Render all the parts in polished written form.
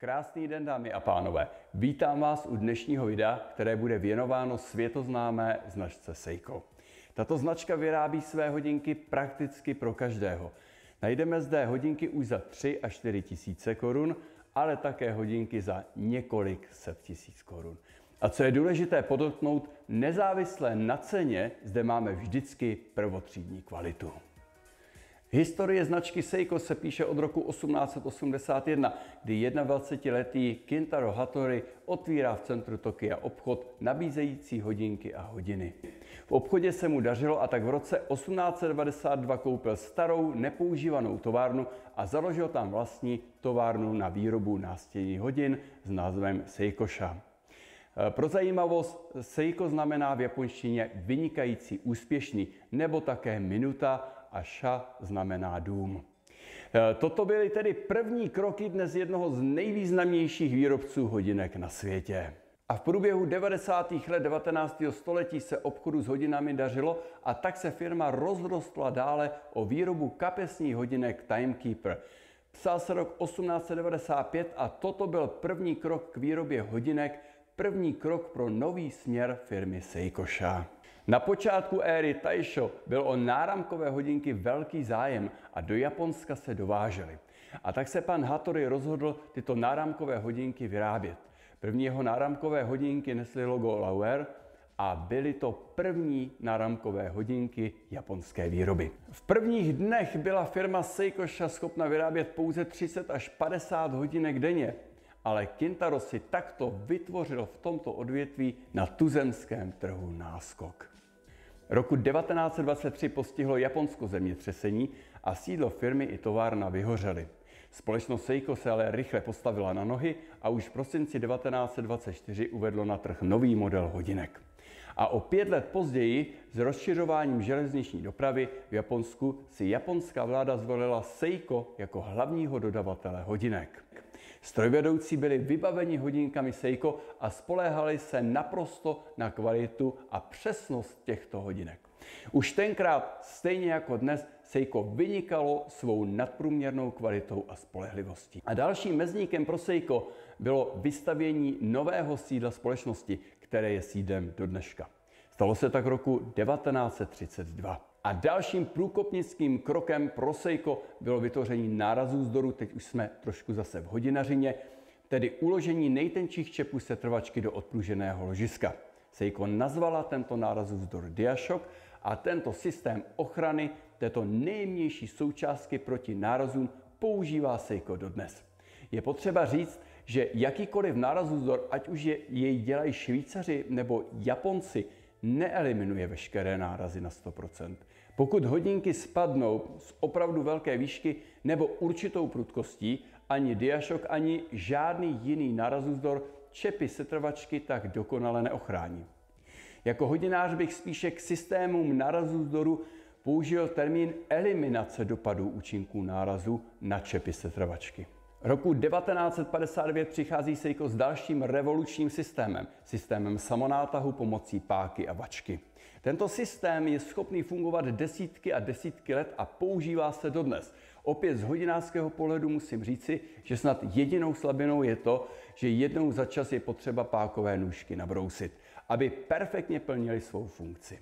Krásný den, dámy a pánové. Vítám vás u dnešního videa, které bude věnováno světoznámé značce Seiko. Tato značka vyrábí své hodinky prakticky pro každého. Najdeme zde hodinky už za 3 až 4 tisíce korun, ale také hodinky za několik set tisíc korun. A co je důležité podotknout, nezávisle na ceně zde máme vždycky prvotřídní kvalitu. Historie značky Seiko se píše od roku 1881, kdy 21letý Kintaro Hattori otvírá v centru Tokia obchod nabízející hodinky a hodiny. V obchodě se mu dařilo a tak v roce 1892 koupil starou nepoužívanou továrnu a založil tam vlastní továrnu na výrobu nástěnných hodin s názvem Seikosha. Pro zajímavost, Seiko znamená v japonštině vynikající, úspěšný, nebo také minuta a sha znamená dům. Toto byly tedy první kroky dnes jednoho z nejvýznamnějších výrobců hodinek na světě. A v průběhu 90. let 19. století se obchodu s hodinami dařilo a tak se firma rozrostla dále o výrobu kapesních hodinek Timekeeper. Psal se rok 1895 a toto byl první krok k výrobě hodinek, první krok pro nový směr firmy Seikosha. Na počátku éry Taisho byl o náramkové hodinky velký zájem a do Japonska se dovážely. A tak se pan Hattori rozhodl tyto náramkové hodinky vyrábět. První jeho náramkové hodinky nesly logo Lauer a byly to první náramkové hodinky japonské výroby. V prvních dnech byla firma Seikosha schopna vyrábět pouze 30 až 50 hodinek denně. Ale Kintaro si takto vytvořil v tomto odvětví na tuzemském trhu náskok. Roku 1923 postihlo Japonsko zemětřesení a sídlo firmy i továrna vyhořely. Společnost Seiko se ale rychle postavila na nohy a už v prosinci 1924 uvedlo na trh nový model hodinek. A o 5 let později s rozšiřováním železniční dopravy v Japonsku si japonská vláda zvolila Seiko jako hlavního dodavatele hodinek. Strojvedoucí byli vybaveni hodinkami Seiko a spoléhali se naprosto na kvalitu a přesnost těchto hodinek. Už tenkrát, stejně jako dnes, Seiko vynikalo svou nadprůměrnou kvalitou a spolehlivostí. A dalším mezníkem pro Seiko bylo vystavění nového sídla společnosti, které je sídlem do dneška. Stalo se tak roku 1932. A dalším průkopnickým krokem pro Seiko bylo vytvoření nárazů vzdoru, teď už jsme trošku zase v hodinařině, tedy uložení nejtenčích čepů setrvačky do odpruženého ložiska. Seiko nazvala tento nárazů vzdor DiaShock a tento systém ochrany této nejjemnější součástky proti nárazům používá Seiko dodnes. Je potřeba říct, že jakýkoliv nárazů vzdor, ať už jej dělají Švýcaři nebo Japonci, neeliminuje veškeré nárazy na 100%. Pokud hodinky spadnou z opravdu velké výšky nebo určitou prudkostí, ani DiaShock, ani žádný jiný nárazůvzdor čepy setrvačky tak dokonale neochrání. Jako hodinář bych spíše k systémům nárazůvzdoru použil termín eliminace dopadů účinků nárazu na čepy setrvačky. Roku 1959 přichází Seiko s dalším revolučním systémem samonátahu pomocí páky a vačky. Tento systém je schopný fungovat desítky a desítky let a používá se dodnes. Opět z hodinářského pohledu musím říci, že snad jedinou slabinou je to, že jednou za čas je potřeba pákové nůžky nabrousit, aby perfektně plnily svou funkci.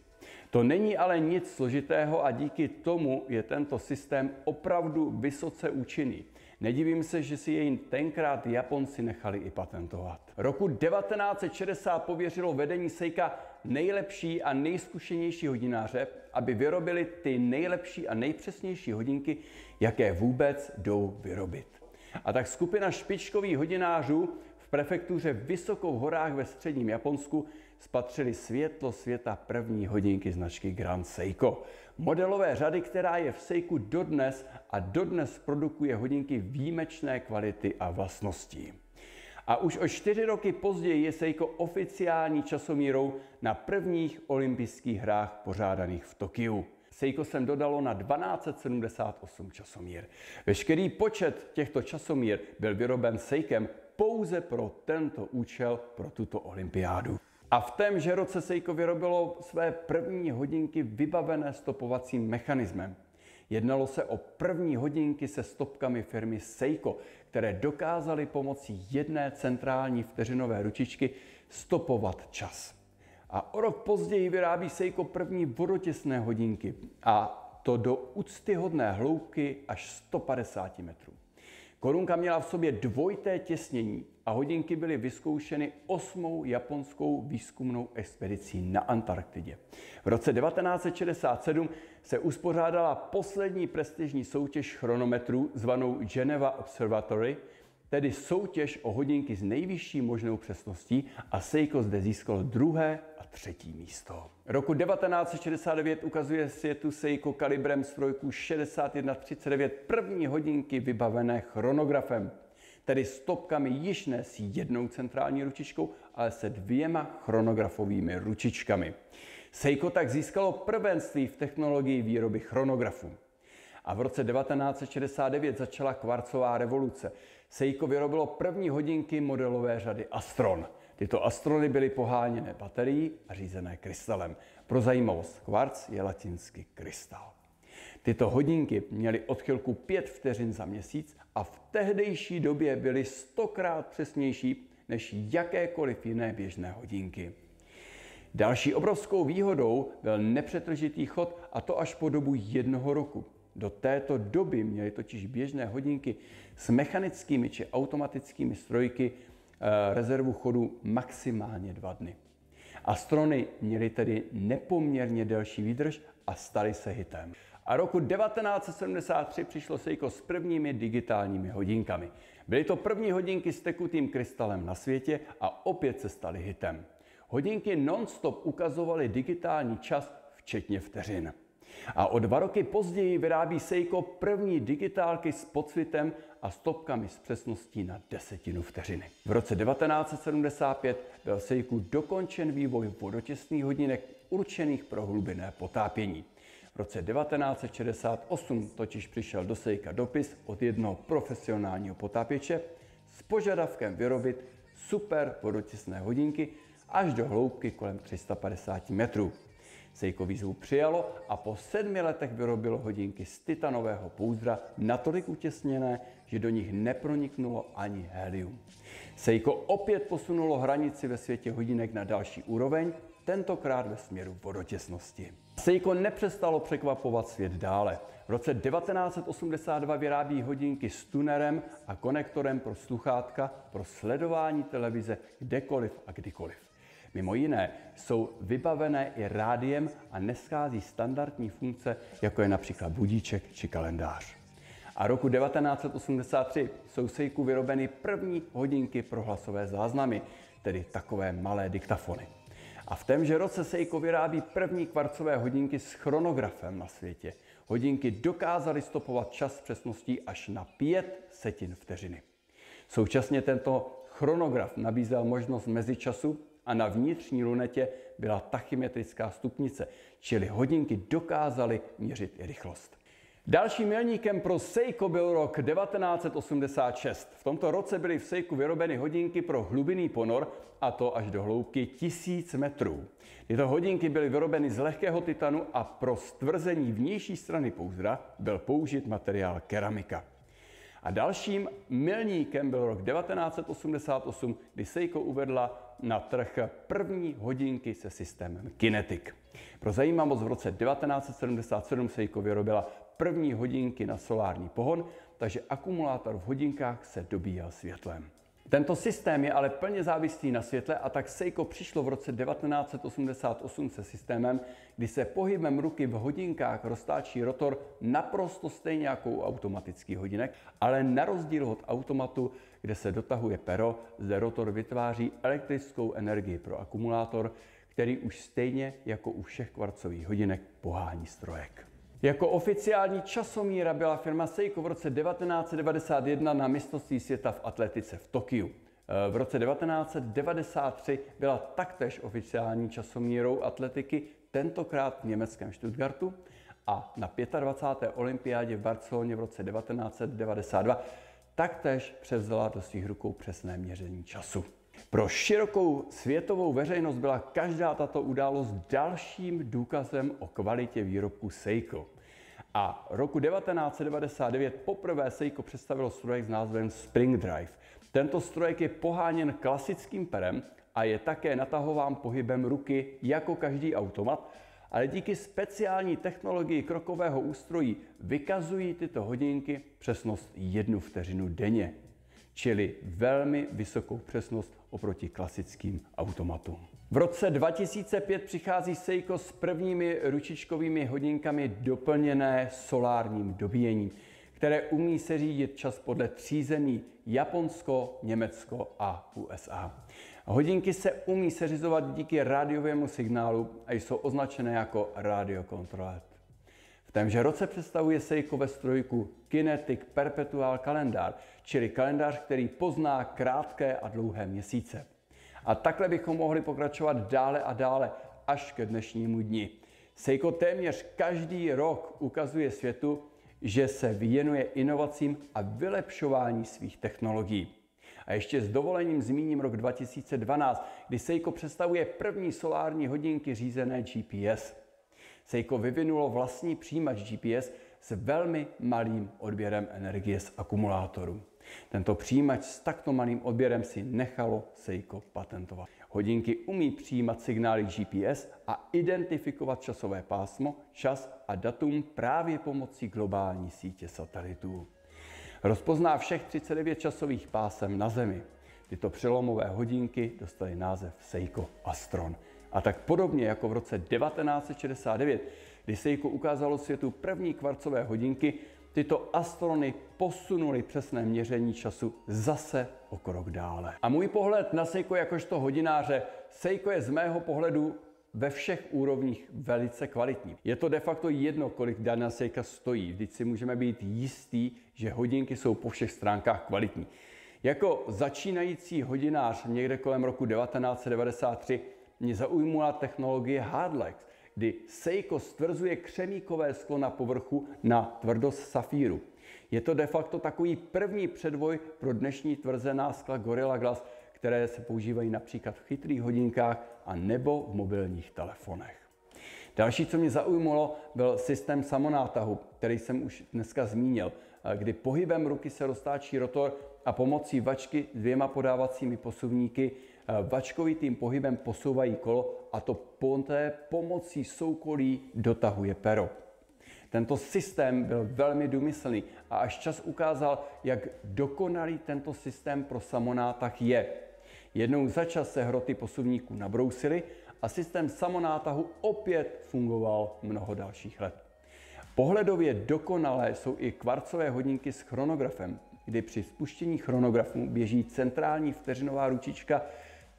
To není ale nic složitého a díky tomu je tento systém opravdu vysoce účinný. Nedivím se, že si jej tenkrát Japonci nechali i patentovat. Roku 1960 pověřilo vedení Seika nejlepší a nejzkušenější hodináře, aby vyrobili ty nejlepší a nejpřesnější hodinky, jaké vůbec jdou vyrobit. A tak skupina špičkových hodinářů v prefektuře Vysokou v horách ve středním Japonsku spatřili světlo světa první hodinky značky Grand Seiko. Modelové řady, která je v Seiku dodnes a dodnes produkuje hodinky výjimečné kvality a vlastností. A už o 4 roky později je Seiko oficiální časomírou na prvních olympijských hrách pořádaných v Tokiu. Seiko sem dodalo na 1278 časomír. Veškerý počet těchto časomír byl vyroben Seikem pouze pro tento účel, pro tuto olympiádu. A v témže roce Seiko vyrobilo své první hodinky vybavené stopovacím mechanismem. Jednalo se o první hodinky se stopkami firmy Seiko, které dokázaly pomocí jedné centrální vteřinové ručičky stopovat čas. A o rok později vyrábí Seiko první vodotěsné hodinky, a to do úctyhodné hloubky až 150 metrů. Korunka měla v sobě dvojité těsnění a hodinky byly vyzkoušeny 8. japonskou výzkumnou expedicí na Antarktidě. V roce 1967 se uspořádala poslední prestižní soutěž chronometrů zvanou Geneva Observatory, tedy soutěž o hodinky s nejvyšší možnou přesností, a Seiko zde získalo 2. a 3. místo. Roku 1969 ukazuje světu Seiko kalibrem strojků 6139 první hodinky vybavené chronografem, tedy stopkami již ne s jednou centrální ručičkou, ale se 2 chronografovými ručičkami. Seiko tak získalo prvenství v technologii výroby chronografů. A v roce 1969 začala kvarcová revoluce. Seiko vyrobilo první hodinky modelové řady Astron. Tyto Astrony byly poháněné baterií a řízené krystalem. Pro zajímavost, kvarc je latinsky krystal. Tyto hodinky měly odchylku 5 vteřin za měsíc a v tehdejší době byly 100krát přesnější než jakékoliv jiné běžné hodinky. Další obrovskou výhodou byl nepřetržitý chod, a to až po dobu 1 roku. Do této doby měly totiž běžné hodinky s mechanickými či automatickými strojky rezervu chodu maximálně 2 dny. Astrony měly tedy nepoměrně delší výdrž a staly se hitem. A roku 1973 přišlo Seiko s prvními digitálními hodinkami. Byly to první hodinky s tekutým krystalem na světě a opět se staly hitem. Hodinky non-stop ukazovaly digitální čas, včetně vteřin. A o 2 roky později vyrábí Seiko první digitálky s podsvitem a stopkami s přesností na 1/10 vteřiny. V roce 1975 byl Seiku dokončen vývoj vodotěsných hodinek určených pro hlubinné potápění. V roce 1968 totiž přišel do Seika dopis od jednoho profesionálního potápěče s požadavkem vyrobit super vodotěsné hodinky až do hloubky kolem 350 metrů. Seiko výzvu přijalo a po 7 letech vyrobilo hodinky z titanového pouzdra natolik utěsněné, že do nich neproniknulo ani helium. Seiko opět posunulo hranici ve světě hodinek na další úroveň, tentokrát ve směru vodotěsnosti. Seiko nepřestalo překvapovat svět dále. V roce 1982 vyrábí hodinky s tunerem a konektorem pro sluchátka pro sledování televize kdekoliv a kdykoliv. Mimo jiné jsou vybavené i rádiem a neschází standardní funkce, jako je například budíček či kalendář. A roku 1983 jsou Seiku vyrobeny první hodinky pro hlasové záznamy, tedy takové malé diktafony. A v témže roce Seiko vyrábí první kvarcové hodinky s chronografem na světě. Hodinky dokázaly stopovat čas s přesností až na 0,05 vteřiny. Současně tento chronograf nabízel možnost mezičasu a na vnitřní lunetě byla tachymetrická stupnice, čili hodinky dokázaly měřit i rychlost. Dalším milníkem pro Seiko byl rok 1986. V tomto roce byly v Seiku vyrobeny hodinky pro hlubinný ponor, a to až do hloubky 1000 metrů. Tyto hodinky byly vyrobeny z lehkého titanu a pro stvrzení vnější strany pouzdra byl použit materiál keramika. A dalším milníkem byl rok 1988, kdy Seiko uvedla na trh první hodinky se systémem Kinetic. Pro zajímavost, v roce 1977 Seiko vyrobila první hodinky na solární pohon, takže akumulátor v hodinkách se dobíjel světlem. Tento systém je ale plně závislý na světle, a tak Seiko přišlo v roce 1988 se systémem, kdy se pohybem ruky v hodinkách roztáčí rotor naprosto stejně jako u automatických hodinek, ale na rozdíl od automatu, kde se dotahuje pero, zde rotor vytváří elektrickou energii pro akumulátor, který už stejně jako u všech kvarcových hodinek pohání strojek. Jako oficiální časomíra byla firma Seiko v roce 1991 na mistrovství světa v atletice v Tokiu. V roce 1993 byla taktéž oficiální časomírou atletiky, tentokrát v německém Stuttgartu, a na 25. olympiádě v Barceloně v roce 1992 taktéž převzala do svých rukou přesné měření času. Pro širokou světovou veřejnost byla každá tato událost dalším důkazem o kvalitě výrobku Seiko. A roku 1999 poprvé Seiko představilo strojek s názvem Spring Drive. Tento strojek je poháněn klasickým perem a je také natahován pohybem ruky jako každý automat, ale díky speciální technologii krokového ústrojí vykazují tyto hodinky přesnost 1 vteřinu denně, čili velmi vysokou přesnost oproti klasickým automatům. V roce 2005 přichází Seiko s prvními ručičkovými hodinkami doplněné solárním dobíjením, které umí seřídit čas podle 3 zemí: Japonsko, Německo a USA. Hodinky se umí seřizovat díky rádiovému signálu a jsou označené jako Radio Controlled. V témže roce představuje Seiko ve strojku Kinetic Perpetual Calendar, čili kalendář, který pozná krátké a dlouhé měsíce. A takhle bychom mohli pokračovat dále a dále až ke dnešnímu dni. Seiko téměř každý rok ukazuje světu, že se věnuje inovacím a vylepšování svých technologií. A ještě s dovolením zmíním rok 2012, kdy Seiko představuje první solární hodinky řízené GPS. Seiko vyvinulo vlastní přijímač GPS s velmi malým odběrem energie z akumulátoru. Tento přijímač s takto malým odběrem si nechalo Seiko patentovat. Hodinky umí přijímat signály GPS a identifikovat časové pásmo, čas a datum právě pomocí globální sítě satelitů. Rozpozná všech 39 časových pásem na Zemi. Tyto přelomové hodinky dostaly název Seiko Astron. A tak podobně jako v roce 1969, kdy Seiko ukázalo světu první kvarcové hodinky, tyto Astrony posunuly přesné měření času zase o krok dále. A můj pohled na Seiko jakožto hodináře: Seiko je z mého pohledu ve všech úrovních velice kvalitní. Je to de facto jedno, kolik daná Seika stojí, vždyť si můžeme být jistí, že hodinky jsou po všech stránkách kvalitní. Jako začínající hodinář někde kolem roku 1993 mě zaujmula technologie Hardlex, kdy Seiko stvrzuje křemíkové sklo na povrchu na tvrdost safíru. Je to de facto takový první předvoj pro dnešní tvrzená skla Gorilla Glass, které se používají například v chytrých hodinkách a nebo v mobilních telefonech. Další, co mě zaujmulo, byl systém samonátahu, který jsem už dneska zmínil, kdy pohybem ruky se roztáčí rotor a pomocí vačky 2 podávacími posuvníky vačkovitým pohybem posouvají kolo, a to poté pomocí soukolí dotahuje pero. Tento systém byl velmi důmyslný a až čas ukázal, jak dokonalý tento systém pro samonátah je. Jednou za čas se hroty posuvníků nabrousily a systém samonátahu opět fungoval mnoho dalších let. Pohledově dokonalé jsou i kvarcové hodinky s chronografem, kdy při spuštění chronografu běží centrální vteřinová ručička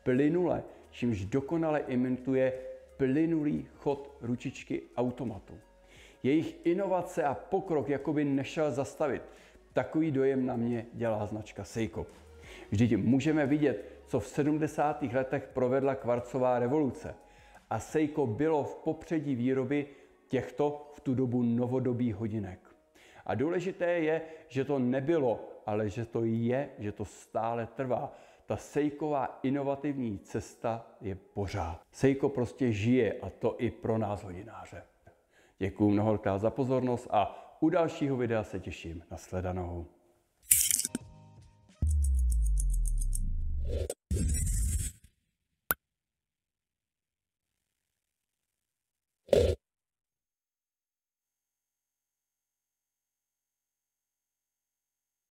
plynule, čímž dokonale imituje plynulý chod ručičky automatu. Jejich inovace a pokrok jakoby nešel zastavit. Takový dojem na mě dělá značka Seiko. Vždyť můžeme vidět, co v 70. letech provedla kvarcová revoluce. A Seiko bylo v popředí výroby těchto v tu dobu novodobých hodinek. A důležité je, že to nebylo, ale že to je, že to stále trvá. Ta Seiková inovativní cesta je pořád. Seiko prostě žije, a to i pro nás hodináře. Děkuji mnohokrát za pozornost a u dalšího videa se těším. Na shledanou.